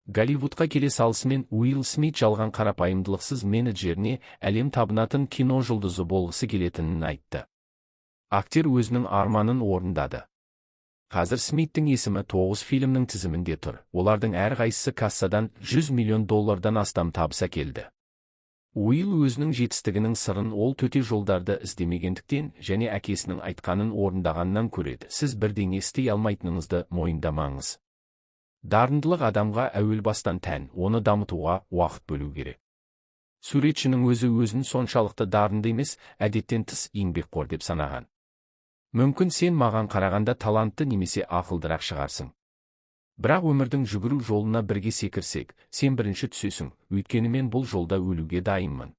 Голливудқа келе салысымен Уилл Смит жалған қарапайымдылықсыз менеджеріне әлем табынатын кино жұлдызы болғысы келетінін айтты. Актер өзінің арманын орындады. Қазір Смиттің есімі 9 фильмнің тізімінде тұр. Олардың әрқайсысы кассадан $100 миллион астам табыс әкелді. Уилл өзінің жетістігінің сырын ол төте жолдарды іздемегендіктен және әкесінің айтқанын орындағаннан көреді. Сіз бірдеңе істей алмайтыныңызды мойындамаңыз. Дарындылық адамға әуел бастан тән, оны дамытуға уақыт бөлу керек. Суретшінің өзін соншалықты дарынды емес, әдеттен тыс еңбекқор деп санаған. Мүмкін сен маған қарағанда талантты немесе ақылдырақ шығарсың. Бірақ өмірдің жүгіру жолына бірге секірсек, сен бірінші түсесің, өйткені мен бұл жолда өлуге дайынмын.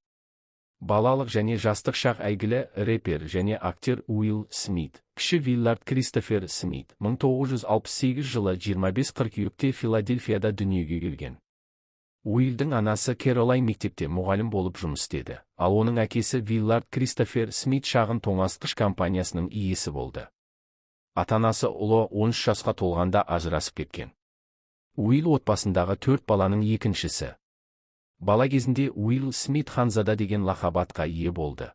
Балалық және жастық шақ әйгілі рэпер және актер Уилл Смит, кіші Виллард Кристофер Смит, 1968 жылы 25 қыркүйекте Филадельфияда дүниеге келген. Уиллдің анасы Кэролайн мектепте мұғалім болып жұмыс істеді, ал оның әкесі Виллард Кристофер Смит шағын тоңазытқыш компаниясының иесі болды. Ата-анасы ұлы 13 жасқа толғанда ажырасып кеткен. Уилл отбасындағы 4 баланың екіншісі. Бала кезінде Уилл Смит ханзада деген лақабатқа ие болды.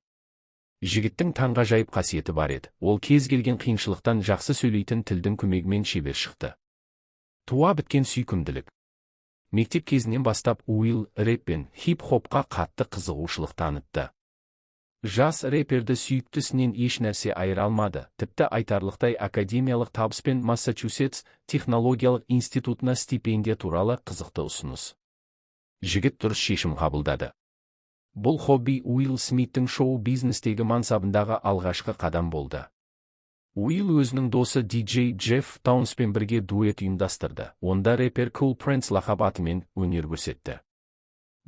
Жігіттің таңғажайып қасиеті бар еді. Ол кез келген қиыншылықтан жақсы сөйлейтін тілдің көмегімен шебер шықты. Туа біткен сүйкімділік. Мектеп кезінен бастап Уилл рэп пен хип-хопқа қатты қызығушылық танытты. Жас рэперді сүйіктісінен еш нәрсе айыра алмады, тіпті айтарлықтай академиялық табыспен Массачусетс технологиялық институтына стипендия туралы қызықты ұсыныс. Жігіт дұрыс шешім қабылдады. Бұл хобби Уилл Смиттің шоу-бизнестегі мансабындағы алғашқы қадам болды. Уилл өзінің досы диджей Джефф Таунспен бірге дуэт ұйымдастырды. Онда рэпер Cool Prince лақап атымен өнер көрсетті.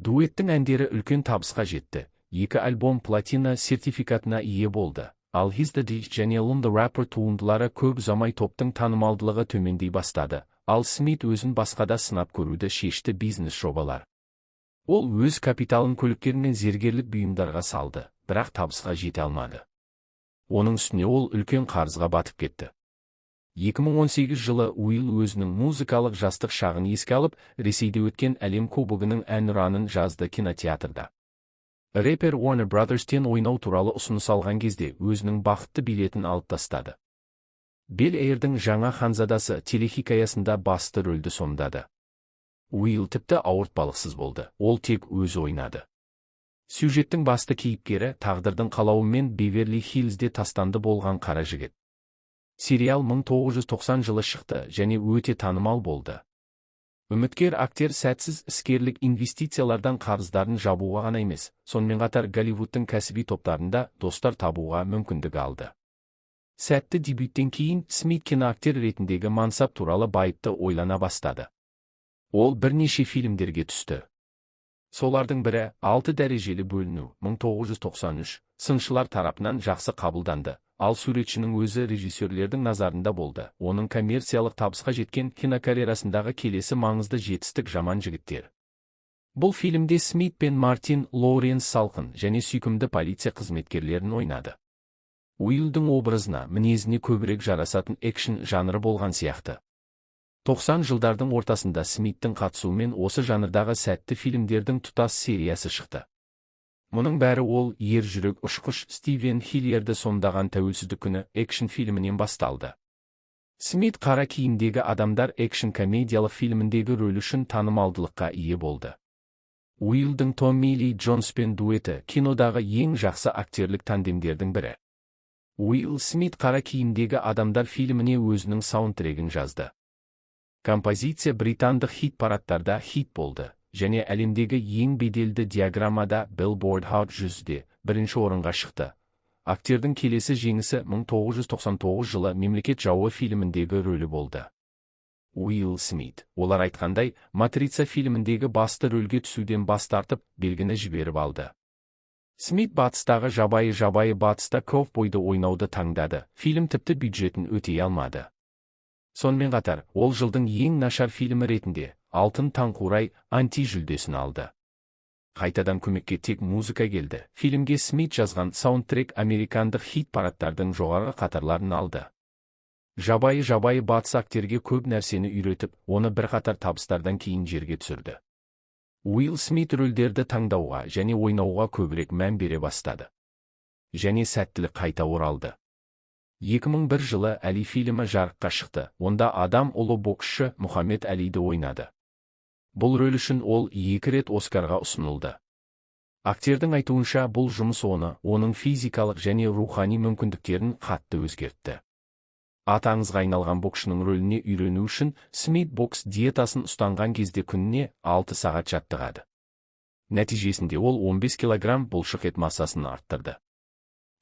Дуэттің әндері үлкен табысқа жетті. 2 альбом платина сертификатына ие болды. Ал He's the Dish және Lum the Rapper туындылары көп ұзамай топтың танымалдылығы төмендей бастады. Ал Смит өзін басқада сынап көруді шешті бизнес жобалар. Ол өз капиталын көліктер мен зергерлік бұйымдарға салды, бірақ табысқа жете алмады. Оның үстіне ол үлкен қарызға батып кетті. 2018 жылы Уилл өзінің музыкалық жастық шағын еске алып, Ресейде өткен әлем кубогының әнұранын жазды кинотеатрда. Рэпер Warner Brothers-тен ойнау туралы ұсыныс алған кезде өзінің бақытты билетін алып тастады. Бел Эйрдің жаңа ханзадасы телехикаясында басты рөлді сомдады. Уилл тіпті ауыртпалықсыз болды, ол тек өзі ойнады. Сюжеттің басты кейіпкері тағдырдың қалауымен Беверли Хиллзде тастанды болған қара жігіт. Сериал 1990 жылы шықты және өте танымал болды. Үміткер актер сәтсіз іскерлік инвестициялардан қарыздарын жабуға ғана емес, сонымен қатар Голливудтың кәсіби топтарында достар табуға мүмкіндік алды. Сәтті дебюттен кейін Смит киноактер ретіндегі мансап туралы байыпты ойлана бастады. Ол бірнеше фильмдерге түсті. Солардың бірі 6 дәрежелі бөліну 1993 сыншылар тарапынан жақсы қабылданды, ал суретшінің өзі режиссерлердің назарында болды. Оның коммерциялық табысқа жеткен кинокарьерасындағы келесі маңызды жетістік Жаман жігіттер. Бұл фильмде Смит пен Мартин Лоуренс салқын және сүйкімді полиция қызметкерлерін ойнады. Уиллдің образына, мінезіне көбірек жарасатын экшн жанры болған сияқты. 90 жылдардың ортасында Смиттің қатысуымен осы жанрдағы сәтті фильмдердің тұтас сериясы шықты. Мұның бәрі ол ер жүрек ұшқыш Стивен Хиллерді сомдаған Тәуелсіздік күні экшн фильмінен басталды. Смит қара киімдегі адамдар экшн комедиялық фильміндегі рөлі үшін танымалдылыққа ие болды. Уиллдің Томми Ли Джонспен дуэті кинодағы ең жақсы актерлік тандемдердің бірі. Уилл Смит қара киімдегі адамдар фильміне өзінің саундтрегін жазды. Композиция британдық хит-парадтарда хит болды, және әлемдегі ең беделді диаграммада Billboard Hot 100-де бірінші орынға шықты. Актердің келесі жеңісі 1999 жылы Мемлекет жауы фильміндегі рөлі болды. Уилл Смит, олар айтқандай, Матрица фильміндегі басты рөлге түсуден бас тартып, белгіні жіберіп алды. Смит батыстағы жабайы батыста ковбойды ойнауды таңдады. Фильм тіпті бюджетін өтей алмады. Сонымен қатар, ол жылдың ең нашар фильмі ретінде Алтын таңқурай анти жүлдесін алды. Қайтадан көмекке тек музыка келді. Фильмге Смит жазған саундтрек американдық хит-парадтардың жоғары қатарларын алды. Жабайы батыс актерге көп нәрсені үйретіп, оны бірқатар табыстардан кейін жерге түсірді. Уилл Смит рөлдерді таңдауға және ойнауға көбірек мән бере бастады. Және сәттілік қайта оралды. 2001 жылы Әли фильмі жарыққа шықты, онда адам ұлы боксшы Мұхаммед Әлиді ойнады. Бұл рөл үшін ол 2 рет Оскарға ұсынылды. Актердің айтуынша бұл жұмыс оның физикалық және рухани мүмкіндіктерін қатты өзгертті. Аты-аңызға айналған боксшының рөліне үйрену үшін Смит бокс диетасын ұстанған кезде күніне 6 сағат жаттығады. Нәтижесінде ол 15 килограмм бұлшық ет массасын арттырды.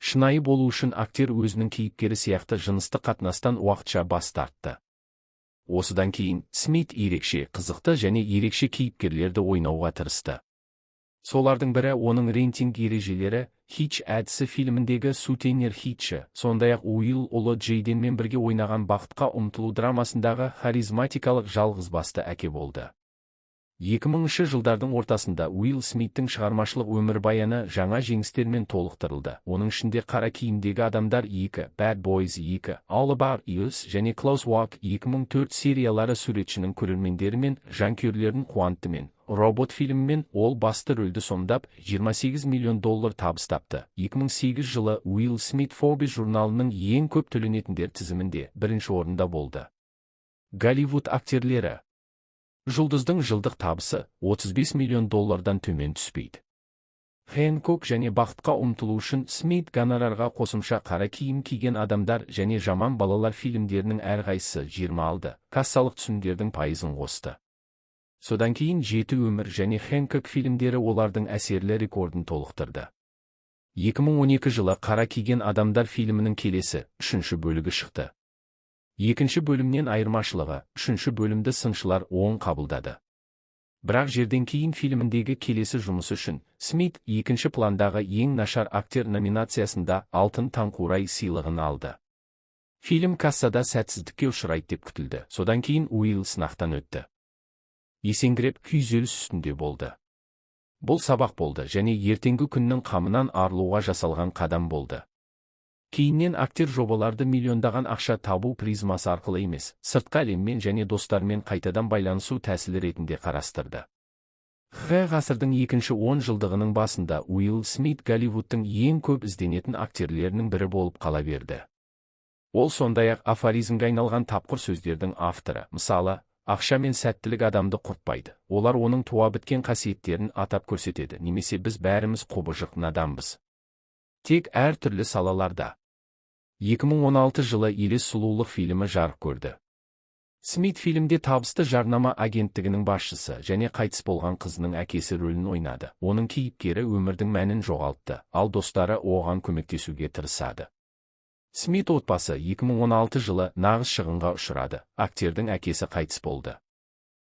Шынайы болу үшін актер өзінің кейіпкері сияқты жыныстық қатынастан уақытша бас тартты. Осыдан кейін Смит ерекше қызықты және ерекше кейіпкерлерді ойнауға тырысты. Солардың бірі оның рейтинг ережелері Хитч әдісі фильміндегі сутенер Хитчі, сондай-ақ Уилл ұлы Джейденмен бірге ойнаған бақытқа ұмтылу драмасындағы харизматикалық жалғызбасты әке болды. 2000 жылдардың ортасында Уилл Смиттің шығармашылық өмірбаяны жаңа жеңістермен толықтырылды. Оның ішінде қара киімдегі адамдар 2, Bad Boys 2, All About Us және Close Walk 2004 сериялары суретшінің көрермендері мен жанкүйерлерін қуантты. Робот фильмімен ол басты рөлді сомдап $28 миллион табыс тапты. 2008 жылы Уилл Смит Forbes журналының ең көп төленетіндер тізімінде бірінші орында болды. Голливуд актерлері. Жұлдыздың жылдық табысы $35 миллион төмен түспейді. Хэнкок және бақытқа ұмтылу үшін Смит гонорарға қосымша қара киім киген адамдар және жаман балалар фильмдерінің әрқайсысы 20 алды. Кассалық түсімдердің пайызын қосты. Содан кейін «Жеті өмір» және Хэнкок фильмдері олардың әсерлі рекордын толықтырды. 2012 жылы «Қара киген адамдар» фильмінің келесі, 3-ші бөлігі шықты. 2-ші бөлімнен айырмашылығы, 3-ші бөлімді сыншылар оң қабылдады. Бірақ жерден кейін фильміндегі келесі жұмыс үшін Смит 2-ші пландағы ең нашар актер номинациясында алтын таңқурай сыйлығын алды. Фильм кассада сәтсіздікке ұшырайды деп күтілді. Содан кейін Уилл сынақтан өтті. Есеңгіреп күйзеліс үстінде болды. Бұл сабақ болды және ертеңгі күннің қамынан арылуға жасалған қадам болды. Кейіннен актер жобаларды миллиондаған ақша табу призмасы арқылы емес, сыртқы әлеммен және достармен қайтадан байланысу тәсілі ретінде қарастырды. Ғасырдың 2-ші 10 жылдығының басында Уилл Смит Голливудтың ең көп ізденетін актерлерінің бірі болып қала берді. Ол сондай-ақ афоризмге айналған тапқыр сөздердің авторы, мысалы, ақша мен сәттілік адамды құртпайды. Олар оның туа біткен қасиеттерін атап көрсетеді, немесе біз бәріміз қобыжық наданбыз. Тек әр түрлі салаларда. 2016 жылы «Елес сұлулық» фильмі жарық көрді. Смит фильмде табысты жарнама агенттігінің басшысы және қайтыс болған қызының әкесі рөлін ойнады. Оның кейіпкері өмірдің мәнін жоғалтты, ал достары оған көмектесуге тырысады. Смит отбасы 2016 жылы нағыз шығынға ұшырады. Актердің әкесі қайтыс болды.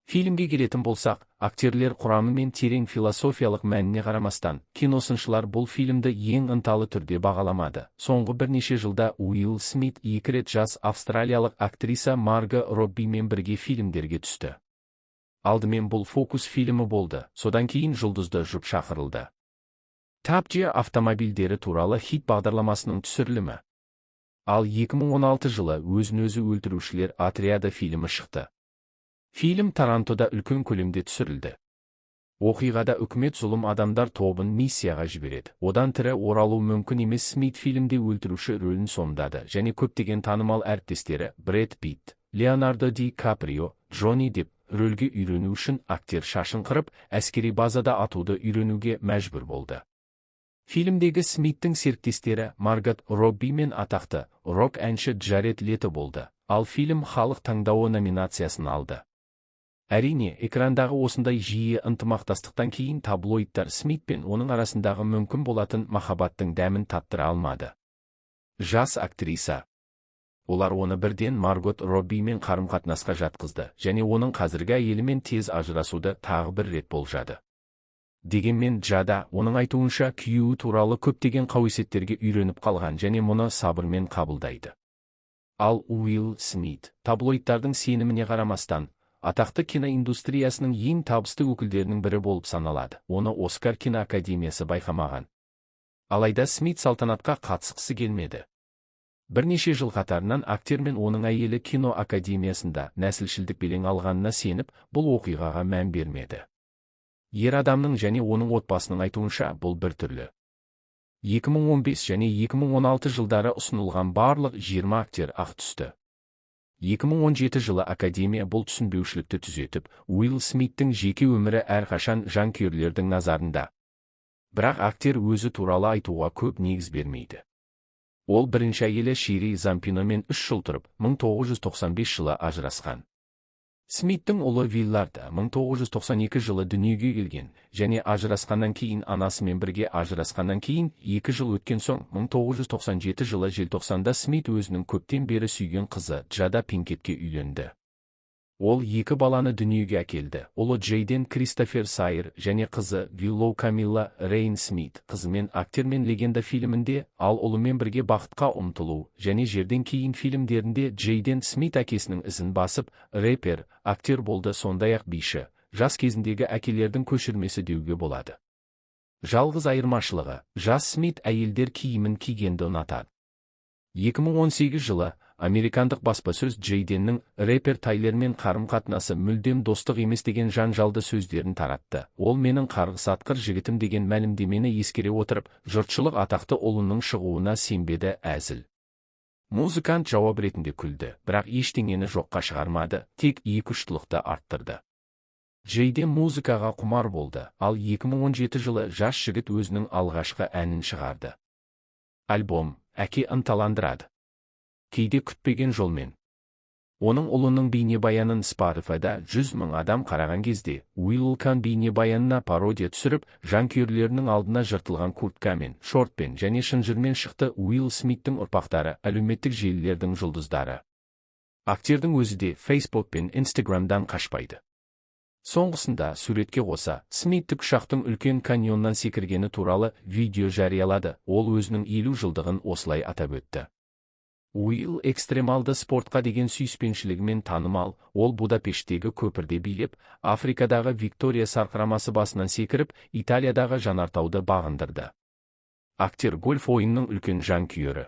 Фильмге келетін болсақ, актерлер құрамы мен терең философиялық мәніне қарамастан, киносыншылар бұл фильмді ең ынталы түрде бағаламады. Соңғы бірнеше жылда Уилл Смит 2 рет жас австралиялық актриса Марго Роббимен бірге фильмдерге түсті. Алдымен бұл фокус фильмі болды, содан кейін жұлдызды жұп шақырылды. Top Gear автомобильдері туралы хит бағдарламасының түсірілімі. Ал 2016 жылы өзін-өзі өлтірушілер отряды фильмі шықты. Фильм Торонтода үлкен көлемде түсірілді. Оқиғада үкімет зұлым адамдар тобын миссияға жібереді. Одан тірі оралу мүмкін емес. Смит фильмде өлтіруші рөлін сомдады және көптеген танымал әріптестері Брэд Питт, Леонардо Ди Каприо, Джонни Депп рөлге үйрену үшін актер шашын қырып, әскери базада атуды үйренуге мәжбүр болды. Фильмдегі Смиттің серіктестері Маргот Робби мен атақты рок әнші Джаред Лето болды, ал фильм халық таңдауы номинациясын алды. Әрине, экрандағы осындай жиі ынтымақтастықтан кейін таблоидтар Смит пен оның арасындағы мүмкін болатын махаббаттың дәмін таттыра алмады. Жас актриса. Олар оны бірден Маргот Роббимен қарым-қатынасқа жатқызды және оның қазіргі әйелімен тез ажырасуды тағы бір рет болжады. Дегенмен Джада, оның айтуынша, күйеуі туралы көптеген қауесеттерге үйреніп қалған және мұны сабырмен қабылдайды. Ал Уилл Смит, таблоидтардың сеніміне қарамастан, атақты киноиндустриясының ең табысты өкілдерінің бірі болып саналады. Оны Оскар киноакадемиясы байқамаған. Алайда Смит салтанатқа қатысқысы келмеді. Бірнеше жыл қатарынан актер мен оның әйелі кино академиясында нәсілшілдік белең алғанына сеніп, бұл оқиғаға мән бермеді. Ер адамның және оның отбасының айтуынша бұл бір түрлі. 2015 және 2016 жылдары ұсынылған барлық 20 актер ақ түсті. 2017 жылы академия бұл түсінбеушілікті түзетіп, Уилл Смиттің жеке өмірі әрқашан жанкүйерлердің назарында. Бірақ актер өзі туралы айтуға көп негіз бермейді. Ол бірінші әйелі Шири Зампиномен 3 жыл тұрып, 1995 жылы ажырасқан. Смиттің ұлы Виллард 1992 жылы дүниеге келген, және ажырасқаннан кейін анасымен бірге ажырасқаннан кейін 2 жыл өткен соң 1997 жылы желтоқсанда Смит өзінің көптен бері сүйген қызы Джада Пинкетке үйленді. Ол 2 баланы дүниеге әкелді. Ұлы Джейден Кристофер Сайер және қызы Виллоу Камилла Рейн Смит қызымен актер мен легенда фильмінде, ал ұлымен бірге бақытқа ұмтылу және жерден кейін фильмдерінде Джейден Смит әкесінің ізін басып, рэпер, актер болды, сондай-ақ биші, жас кезіндегі әкелердің көшірмесі деуге болады. Жалғыз айырмашылығы, жас Смит әйелдер киімін кигенді ұнатады. 2018 жылы американдық баспасөз Джейденнің рэпер Тайлермен қарым-қатынасы мүлдем достық емес деген жанжалды сөздерін таратты. Ол менің қарғыс атқыр жігітім деген мәлімдемені ескере отырып, жұртшылық атақты ұлының шығуына сенбеді. Әзіл музыкант жауап ретінде күлді, бірақ ештеңені жоққа шығармады, тек екіұштылықты арттырды. Джейден музыкаға құмар болды, ал 2017 жылы жас жігіт өзінің алғашқы әнін шығарды. Альбом «Әке ынталандырады». Кейде күтпеген жолмен. Оның ұлының бейнебаянын Spotify'да 100 мың адам қараған кезде, Уилл Кан бейнебаянына пародия түсіріп, жанкүйерлерінің алдына жыртылған курткамен, шортпен және шынжырмен шықты. Уилл Смиттің ұрпақтары әлеуметтік желілердің жұлдыздары. Актердің өзі де Facebook пен Instagram'дан қашпайды. Соңғысында суретке қоса, Смит тікұшақтың үлкен каньоннан секіргені туралы видео жариялады. Ол өзінің 50 жылдығын осылай атап өтті. Уилл экстремалды спортқа деген сүйіспеншілігімен танымал. Ол Будапешттегі көпірде билеп, Африкадағы Виктория сарқырамасы басынан секіріп, Италиядағы жанартауды бағындырды. Актер гольф ойынның үлкен жанкүйері.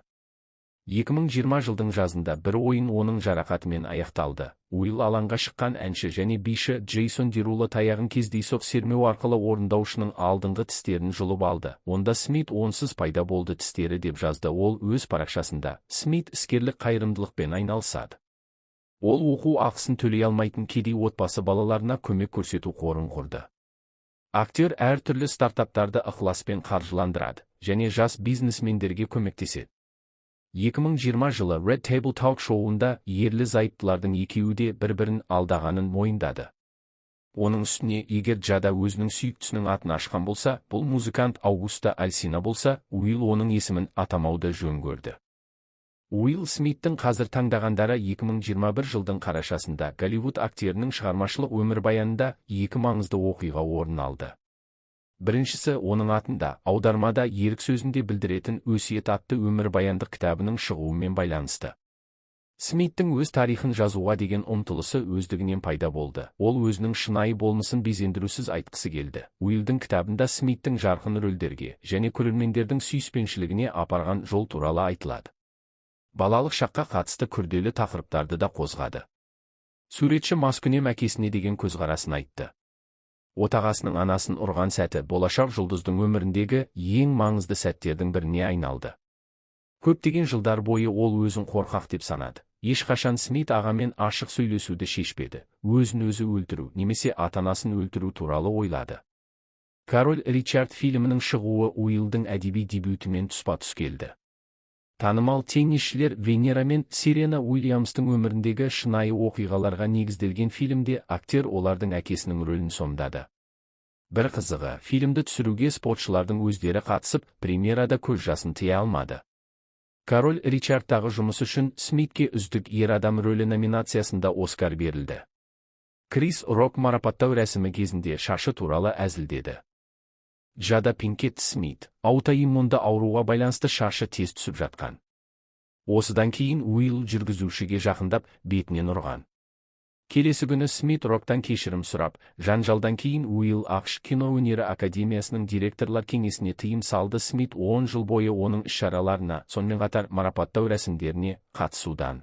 2020 жылдың жазында бір ойын оның жарақатымен аяқталды. Уилл алаңға шыққан әнші және биші Джейсон Деруло таяғын кездейсоқ сермеу арқылы орындаушының алдыңғы тістерін жұлып алды. Онда Смит онсыз пайда болды тістері деп жазды ол өз парақшасында. Смит іскерлік қайырымдылықпен айналысады. Ол оқу ақысын төлей алмайтын кедей отбасы балаларына көмек көрсету қорын құрды. Актер әртүрлі стартаптарды ықыласпен қаржыландырады және жас бизнесмендерге көмектеседі. 2020 жылы Red Table Talk шоуында ерлі зайыптылардың екеуі де бір-бірін алдағанын мойындады. Оның үстіне, егер Джада өзінің сүйіктісінің атын ашқан болса, бұл музыкант Аугуста Альсина болса, Уилл оның есімін атамауды жөн көрді. Уилл Смиттің қазір таңдағандары 2021 жылдың қарашасында Голливуд актерінің шығармашылық өмірбаянында 2 маңызды оқиға орын алды. Біріншісі, оның атында, аудармада ерік сөзінде білдіретін өсиет атты өмірбаяндық кітабының шығуымен байланысты. Смиттің өз тарихын жазуға деген ұмтылысы өздігінен пайда болды. Ол өзінің шынайы болмысын безендірусіз айтқысы келді. Уиллдің кітабында Смиттің жарқын рөлдерге және көрермендердің сүйіспеншілігіне апарған жол туралы айтылады. Балалық шаққа қатысты күрделі тақырыптарды да қозғады. Суретші маскүнем әкесіне деген көзқарасын айтты. Отағасының анасын ұрған сәті болашақ жұлдыздың өміріндегі ең маңызды сәттердің біріне айналды. Көптеген жылдар бойы ол өзін қорқақ деп санады. Ешқашан Смит ағамен ашық сөйлесуді шешпеді. Өзін өзі өлтіру немесе ата-анасын өлтіру туралы ойлады. Король Ричард фильмінің шығуы Уиллдің әдеби дебютімен тұспа-тұс келді. Танымал теннисшілер Венера мен Серена Уильямстың өміріндегі шынайы оқиғаларға негізделген фильмде актер олардың әкесінің рөлін сомдады. Бір қызығы, фильмді түсіруге спортшылардың өздері қатысып, премьерада көз жасын тыя алмады. Король Ричардтағы жұмысы үшін Смитке үздік ер адам рөлі номинациясында Оскар берілді. Крис Рок марапаттау рәсімі кезінде шашы туралы әзілдеді. Джада Пинкет Смит, аутоиммунды ауруға байланысты шашы тез түсіп жатқан. Осыдан кейін Уилл жүргізушіге жақындап, бетінен ұрған. Келесі күні Смит Роктан кешірім сұрап, жанжалдан кейін Уилл ақш кино өнері академиясының директорлар кеңесіне тыйым салды. Смит 10 жыл бойы оның іс-шараларына, сонымен қатар марапаттау рәсімдеріне қатысудан